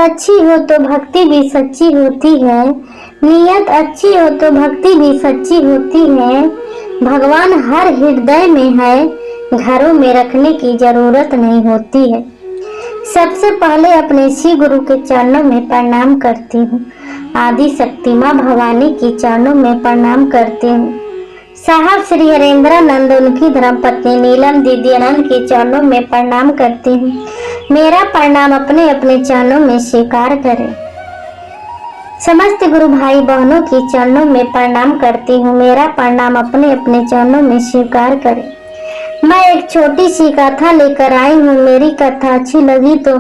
अच्छी हो तो भक्ति भी सच्ची होती है। नीयत अच्छी हो तो भक्ति भी सच्ची होती है। भगवान हर हृदय में है, घरों में रखने की जरूरत नहीं होती है। सबसे पहले अपने श्री गुरु के चरणों में प्रणाम करती हूँ। आदि शक्ति माँ भवानी की चरणों में प्रणाम करती हूँ। साहब श्री हरेंद्रानंद उनकी धर्मपत्नी नीलम दीदी आनंद के चरणों में प्रणाम करती हूँ। मेरा प्रणाम अपने अपने चरणों में स्वीकार करें। समस्त गुरु भाई बहनों के चरणों में प्रणाम करती हूँ। मेरा प्रणाम अपने अपने चरणों में स्वीकार करें। मैं एक छोटी सी कथा लेकर आई हूँ। मेरी कथा अच्छी लगी तो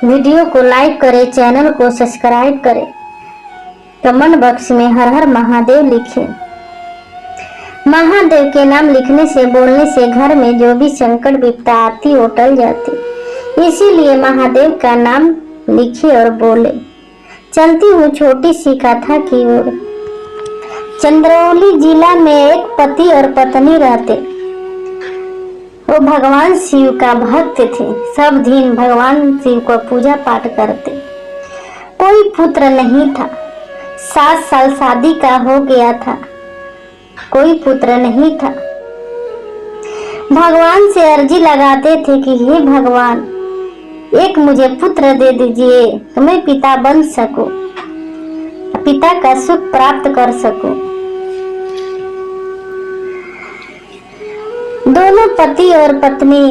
वीडियो को लाइक करें, चैनल को सब्सक्राइब करें, कमेंट बॉक्स में हर हर महादेव लिखें। महादेव के नाम लिखने से, बोलने से घर में जो भी संकट विपदा आती वो टल जाती। इसीलिए महादेव का नाम लिखे और बोले। चलती हूँ छोटी सी कथा की ओर। चंद्रौली जिला में एक पति और पत्नी रहते। वो भगवान शिव का भक्त थे। सब दिन भगवान शिव को पूजा पाठ करते। कोई पुत्र नहीं था। 7 साल शादी का हो गया था, कोई पुत्र नहीं था। भगवान से अर्जी लगाते थे कि हे भगवान, एक मुझे पुत्र दे दीजिए तो मैं पिता बन सकूं, पिता का सुख प्राप्त कर सकूं। दोनों पति और पत्नी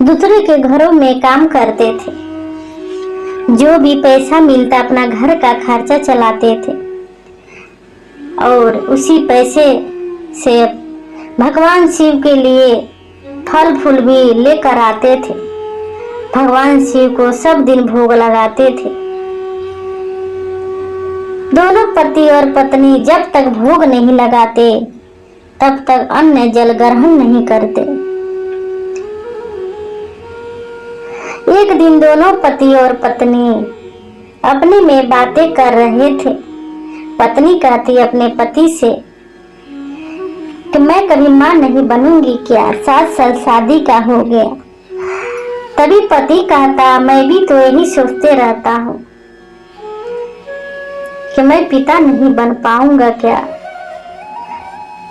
दूसरे के घरों में काम करते थे। जो भी पैसा मिलता अपना घर का खर्चा चलाते थे और उसी पैसे से भगवान शिव के लिए फल फूल भी लेकर आते थे। भगवान शिव को सब दिन भोग लगाते थे। दोनों पति और पत्नी जब तक भोग नहीं लगाते तब तक अन्न जल ग्रहण नहीं करते। एक दिन दोनों पति और पत्नी अपने में बातें कर रहे थे। पत्नी कहती अपने पति से कि मैं कभी मां नहीं बनूंगी क्या, 7 साल शादी का हो गया। तभी पति कहता मैं भी तो यही सोचते रहता हूँ कि मैं पिता नहीं बन पाऊंगा क्या।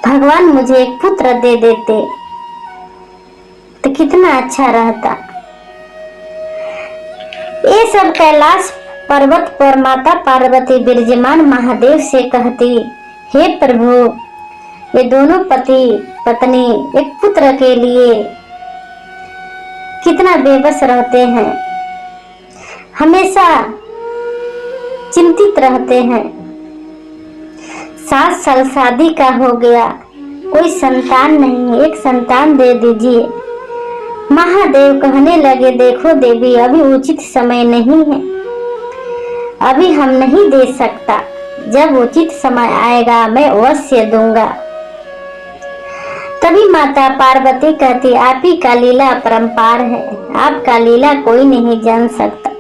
भगवान मुझे एक पुत्र दे देते तो कितना अच्छा रहता। ये सब कैलाश पर्वत पर माता पार्वती विराजमान महादेव से कहती, हे प्रभु, ये दोनों पति पत्नी एक पुत्र के लिए कितना बेबस रहते हैं, हमेशा चिंतित रहते हैं। 7 साल शादी का हो गया, कोई संतान नहीं, एक संतान दे दीजिए। महादेव कहने लगे, देखो देवी, अभी उचित समय नहीं है, अभी हम नहीं दे सकता। जब उचित समय आएगा मैं अवश्य दूंगा। तभी माता पार्वती कहती, आप ही का लीला अपरंपार है, आपका लीला कोई नहीं जान सकता।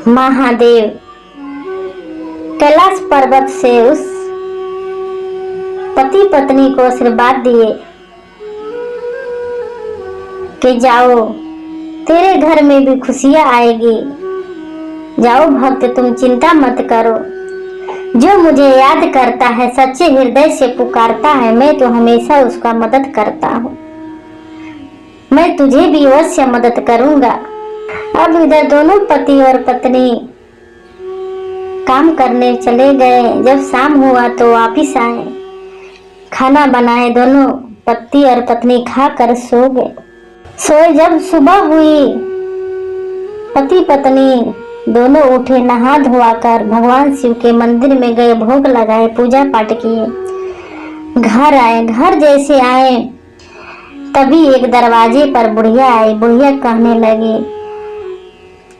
महादेव कैलाश पर्वत से उस पति पत्नी को आशीर्वाद दिए कि जाओ, तेरे घर में भी खुशियां आएगी। जाओ भक्त, तुम चिंता मत करो। जो मुझे याद करता है, सच्चे हृदय से पुकारता है, मैं तो हमेशा उसका मदद करता हूँ। मैं तुझे भी अवश्य मदद करूंगा। अब इधर दोनों पति और पत्नी काम करने चले गए। जब शाम हुआ तो वापिस आए, खाना बनाए। दोनों पति और पत्नी खाकर सो गए। सोए जब सुबह हुई, पति पत्नी दोनों उठे, नहा धोआ कर भगवान शिव के मंदिर में गए, भोग लगाए, पूजा पाठ किए, घर आए। घर जैसे आए तभी एक दरवाजे पर बुढ़िया आई। बुढ़िया कहने लगी,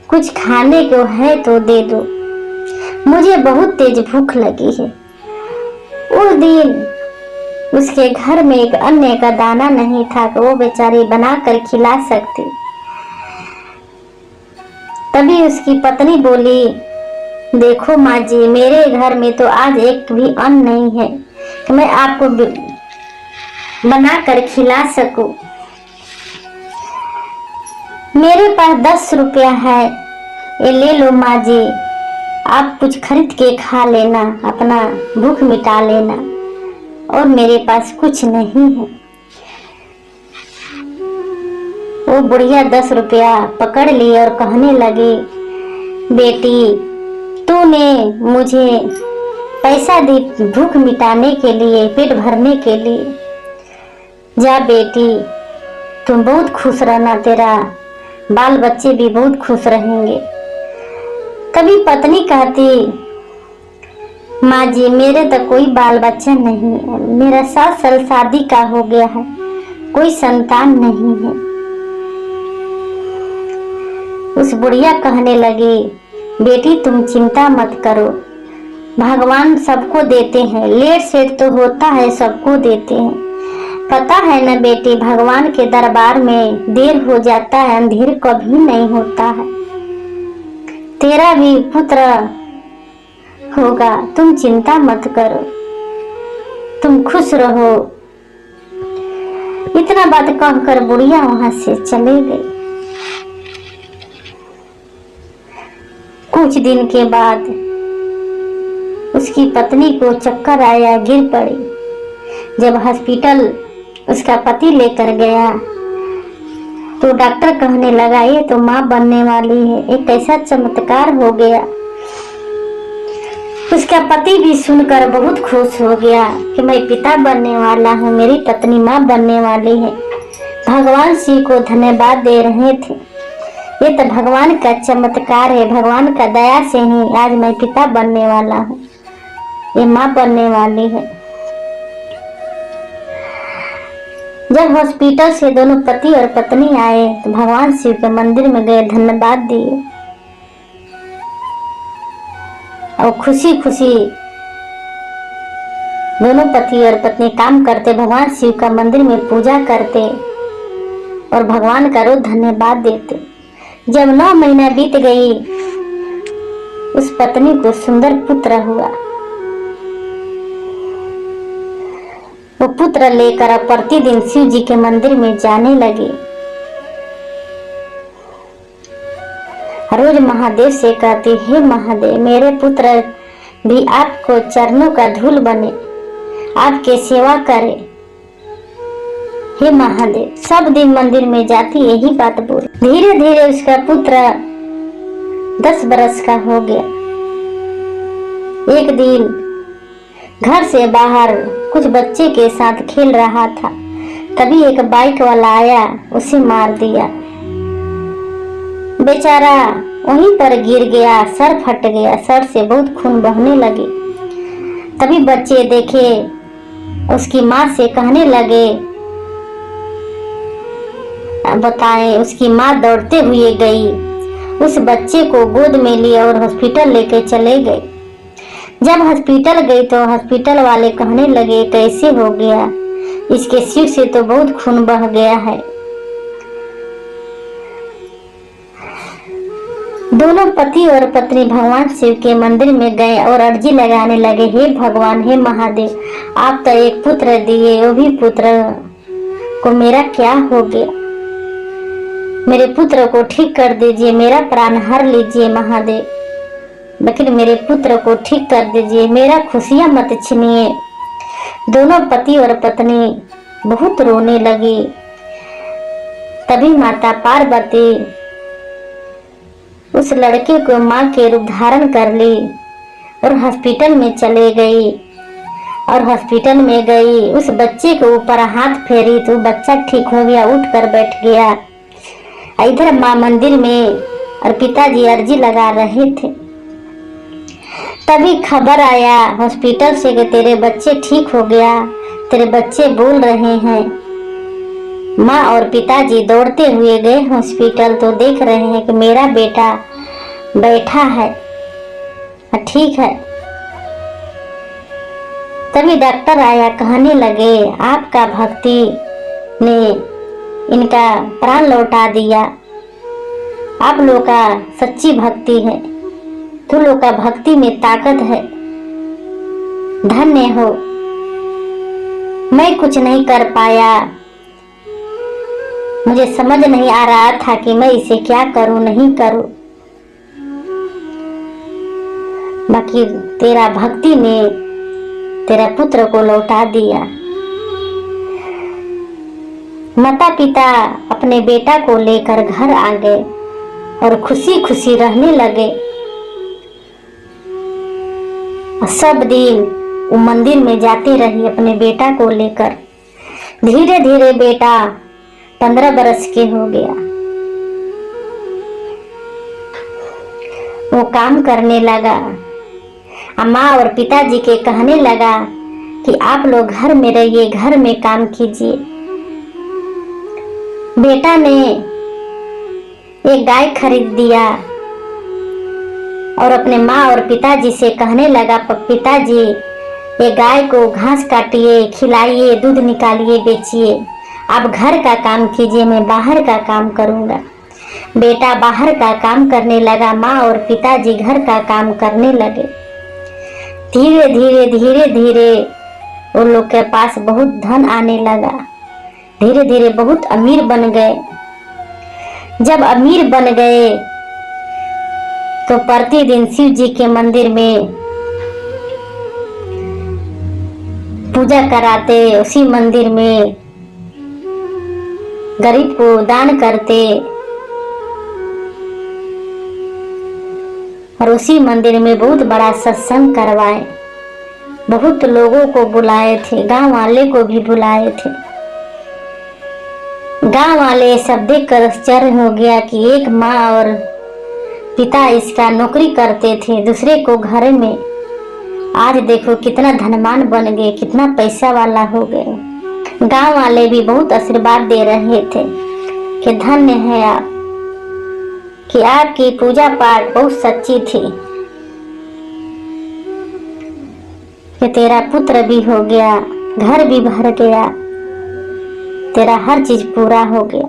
कुछ खाने को है तो दे दो, मुझे बहुत तेज भूख लगी है। उस दिन उसके घर में एक अन्न का दाना नहीं था कि वो बेचारी बनाकर खिला सकती। तभी उसकी पत्नी बोली, देखो माँ जी, मेरे घर में तो आज एक भी अन्न नहीं है कि मैं आपको बनाकर खिला सकूं। मेरे पास 10 रुपया है, ये ले लो माँ जी, आप कुछ खरीद के खा लेना, अपना भूख मिटा लेना, और मेरे पास कुछ नहीं है। वो बुढ़िया 10 रुपया पकड़ ली और कहने लगी, बेटी तूने मुझे पैसा दी भूख मिटाने के लिए, पेट भरने के लिए, जा बेटी तुम बहुत खुश रहना, तेरा बाल बच्चे भी बहुत खुश रहेंगे। कभी पत्नी कहती, माँ जी मेरे तो कोई बाल बच्चा नहीं है, मेरा 7 साल शादी का हो गया है, कोई संतान नहीं है। उस बुढ़िया कहने लगी, बेटी तुम चिंता मत करो, भगवान सबको देते हैं, लेट सेट तो होता है, सबको देते हैं। पता है न बेटी, भगवान के दरबार में देर हो जाता है, अंधेर कभी नहीं होता है। तेरा भी पुत्र होगा, तुम चिंता मत करो, तुम खुश रहो। इतना बात कहकर बुढ़िया वहां से चले गई। कुछ दिन के बाद उसकी पत्नी को चक्कर आया, गिर पड़ी। जब हॉस्पिटल उसका पति लेकर गया तो डॉक्टर कहने लगा, ये तो माँ बनने वाली है, एक ऐसा चमत्कार हो गया। उसका पति भी सुनकर बहुत खुश हो गया कि मैं पिता बनने वाला हूँ, मेरी पत्नी माँ बनने वाली है। भगवान शिव को धन्यवाद दे रहे थे, ये तो भगवान का चमत्कार है, भगवान का दया से ही आज मैं पिता बनने वाला हूँ, ये माँ बनने वाली है। जब हॉस्पिटल से दोनों पति और पत्नी आए तो भगवान शिव के मंदिर में गए, धन्यवाद दिए और खुशी खुशी दोनों पति और पत्नी काम करते, भगवान शिव का मंदिर में पूजा करते और भगवान का रोज धन्यवाद देते। जब 9 महीना बीत गई, उस पत्नी को सुंदर पुत्र हुआ। वो पुत्र लेकर अब प्रतिदिन शिव जी के मंदिर में जाने लगी। रोज महादेव से कहती, हे महादेव मेरे पुत्र भी आपको चरणों का धूल बने, आपके सेवा करे, हे महादेव। सब दिन मंदिर में जाती यही बात बोली। धीरे धीरे उसका पुत्र 10 बरस का हो गया। एक दिन घर से बाहर कुछ बच्चे के साथ खेल रहा था, तभी एक बाइक वाला आया, उसे मार दिया। बेचारा वहीं पर गिर गया, सर फट गया, सर से बहुत खून बहने लगे। तभी बच्चे देखे, उसकी माँ से कहने लगे, बताएं। उसकी माँ दौड़ते हुए गई, उस बच्चे को गोद में लिया और हॉस्पिटल लेके चले गए। जब हॉस्पिटल गई तो हॉस्पिटल वाले कहने लगे, कैसे हो गया, इसके सिर से तो बहुत खून बह गया है। दोनों पति और पत्नी भगवान शिव के मंदिर में गए और अर्जी लगाने लगे, हे भगवान, हे महादेव, आप तो एक पुत्र दिए, वो भी पुत्र को मेरा क्या हो गया, मेरे पुत्र को ठीक कर दीजिए, मेरा प्राण हर लीजिए महादेव, लेकिन मेरे पुत्र को ठीक कर दीजिए, मेरा खुशियां मत छीनिए। दोनों पति और पत्नी बहुत रोने लगी। तभी माता पार्वती उस लड़के को माँ के रूप धारण कर ली और हॉस्पिटल में चले गई। और हॉस्पिटल में गई, उस बच्चे के ऊपर हाथ फेरी तो बच्चा ठीक हो गया, उठ कर बैठ गया। इधर माँ मंदिर में और पिताजी अर्जी लगा रहे थे। तभी खबर आया हॉस्पिटल से कि तेरे बच्चे ठीक हो गया, तेरे बच्चे बोल रहे हैं। माँ और पिताजी दौड़ते हुए गए हॉस्पिटल तो देख रहे हैं कि मेरा बेटा बैठा है, ठीक है। तभी डॉक्टर आया, कहने लगे, आपका भक्ति ने इनका प्राण लौटा दिया, आप लोग का सच्ची भक्ति है, तुम लोग का भक्ति में ताकत है, धन्य हो। मैं कुछ नहीं कर पाया, मुझे समझ नहीं आ रहा था कि मैं इसे क्या करूं नहीं करूं। बाकी तेरा भक्ति ने तेरा पुत्र को लौटा दिया। माता पिता अपने बेटा को लेकर घर आ गए और खुशी खुशी रहने लगे। सब दिन वो मंदिर में जाती रही अपने बेटा को लेकर। धीरे धीरे बेटा 15 बरस के हो गया। वो काम करने लगा। माँ और पिताजी के कहने लगा कि आप लोग घर में रहिए, घर में काम कीजिए। बेटा ने एक गाय खरीद दिया और अपने माँ और पिताजी से कहने लगा, पिताजी ये गाय को घास काटिए, खिलाइए, दूध निकालिए, बेचिए। आप घर का काम कीजिए, मैं बाहर का काम करूँगा। बेटा बाहर का काम करने लगा। माँ और पिताजी घर का काम करने लगे। धीरे धीरे धीरे धीरे उन लोग के पास बहुत धन आने लगा। धीरे धीरे बहुत अमीर बन गए। जब अमीर बन गए तो प्रतिदिन शिव जी के मंदिर में पूजा कराते, उसी मंदिर में गरीब को दान करते और उसी मंदिर में बहुत बड़ा सत्संग करवाए। बहुत लोगों को बुलाए थे, गांव वाले को भी बुलाए थे। गांव वाले सब देखकर आश्चर्य हो गया कि एक माँ और पिता इसका नौकरी करते थे दूसरे को घर में, आज देखो कितना धनवान बन गए, कितना पैसा वाला हो गए। गांव वाले भी बहुत आशीर्वाद दे रहे थे कि धन्य है आप, कि आपकी पूजा पाठ बहुत सच्ची थी, कि तेरा पुत्र भी हो गया, घर भी भर गया, तेरा हर चीज पूरा हो गया।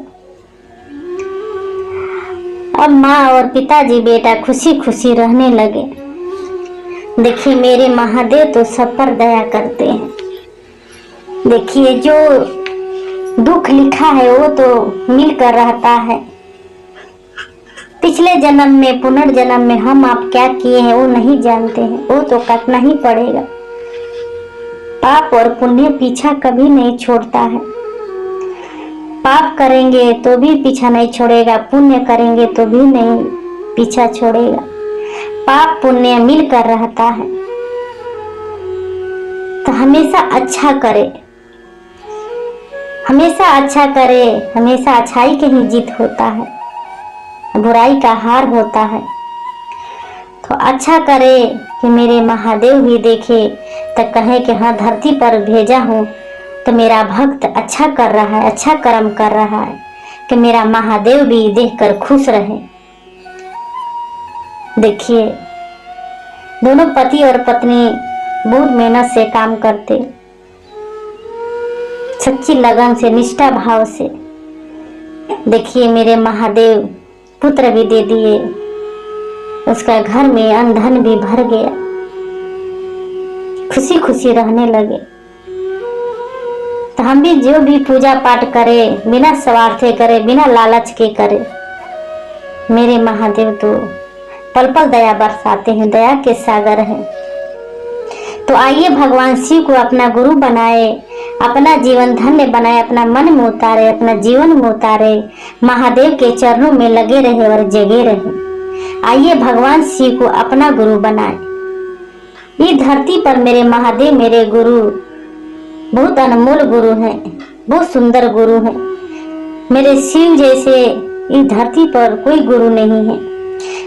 अब माँ और पिताजी बेटा खुशी खुशी रहने लगे। देखिए मेरे महादेव तो सब पर दया करते हैं। देखिए जो दुख लिखा है वो तो मिलकर रहता है। पिछले जन्म में, पुनर्जन्म में हम आप क्या किए हैं वो नहीं जानते हैं, वो तो काटना ही पड़ेगा। पाप और पुण्य पीछा कभी नहीं छोड़ता है। पाप करेंगे तो भी पीछा नहीं छोड़ेगा, पुण्य करेंगे तो भी नहीं पीछा छोड़ेगा। पाप पुण्य मिलकर रहता है। तो हमेशा अच्छा करे, हमेशा अच्छा करे, हमेशा अच्छाई की ही जीत होता है, बुराई का हार होता है। तो अच्छा करे कि मेरे महादेव भी देखे तो कहे कि हाँ धरती पर भेजा हूँ तो मेरा भक्त अच्छा कर रहा है, अच्छा कर्म कर रहा है, कि मेरा महादेव भी देखकर खुश रहे। देखिए दोनों पति और पत्नी बहुत मेहनत से काम करते, सच्ची लगन से, निष्ठा भाव से। देखिए मेरे महादेव पुत्र भी दे दिए, उसका घर में अन्न धन भी भर गया, खुशी खुशी रहने लगे। तो हम भी जो भी पूजा पाठ करें बिना स्वार्थ करे, बिना लालच के करें। मेरे महादेव तो पल पल दया बरसाते हैं, दया के सागर हैं। तो आइए भगवान शिव को अपना गुरु बनाए, अपना जीवन धन्य बनाए, अपना मन में उतारे, अपना जीवन में उतारे, महादेव के चरणों में लगे रहे और जगे रहे। आइए भगवान शिव को अपना गुरु बनाए। ये धरती पर मेरे महादेव मेरे गुरु बहुत अनमोल गुरु हैं, बहुत सुंदर गुरु हैं। मेरे शिव जैसे इस धरती पर कोई गुरु नहीं है।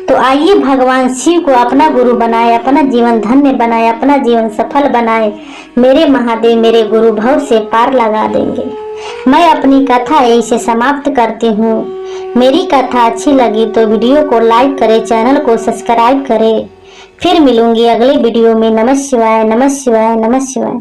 तो आइए भगवान शिव को अपना गुरु बनाए, अपना जीवन धन्य बनाए, अपना जीवन सफल बनाए। मेरे महादेव मेरे गुरु भव से पार लगा देंगे। मैं अपनी कथा यहीं से समाप्त करती हूँ। मेरी कथा अच्छी लगी तो वीडियो को लाइक करें, चैनल को सब्सक्राइब करें। फिर मिलूंगी अगले वीडियो में। नमः शिवाय, नमः शिवाय, नमः शिवाय।